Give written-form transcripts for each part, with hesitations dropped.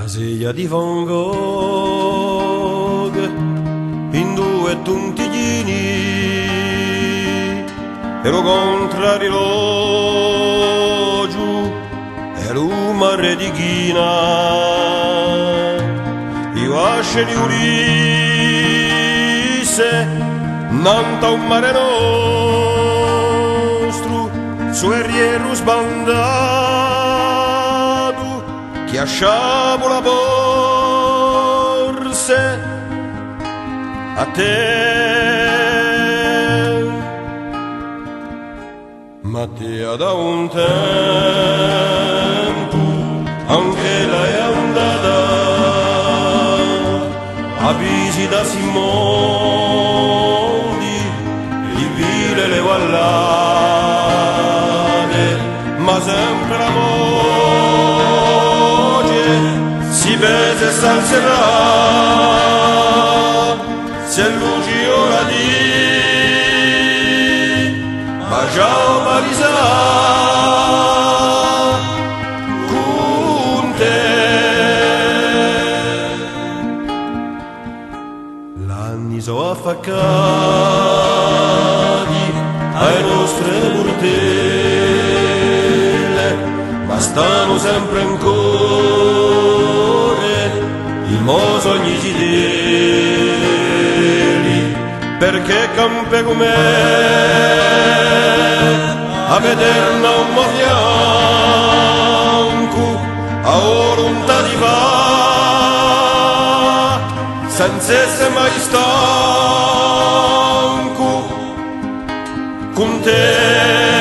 Seglia di Van Gogh in due tuntiglini e lo contrarilogio e l'umare di Ghina io asce di Ulisse nanta un mare nostro su erriero sbandato che asciavo la borse a te, ma te da un tempo anche lei è andata a visita Simoni di ville le vallate, ma sempre l'amore si vede e salserà se luci ora di ma già Marisa con te l'anni so affaccati ai nostre portelle ma stanno sempre ancora i mo sogni fedeli perché campe come a vederla un mo' bianco a volontà di va senza essere mai stanco con te.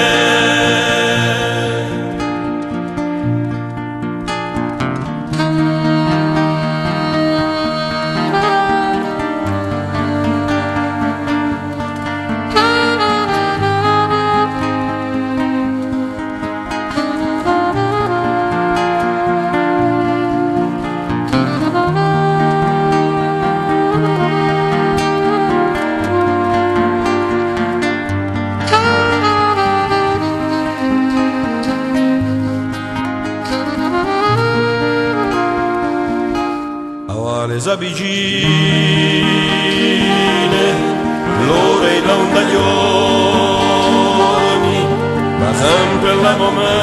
Le avvicine l'ora e l'ondaglioni ma sempre alla momente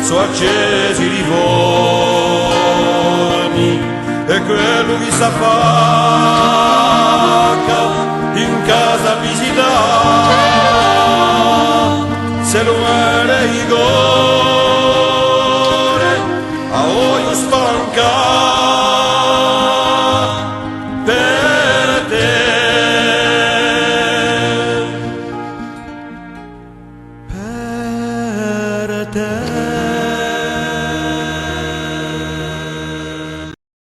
so accesi i rivoni e quello che sa fare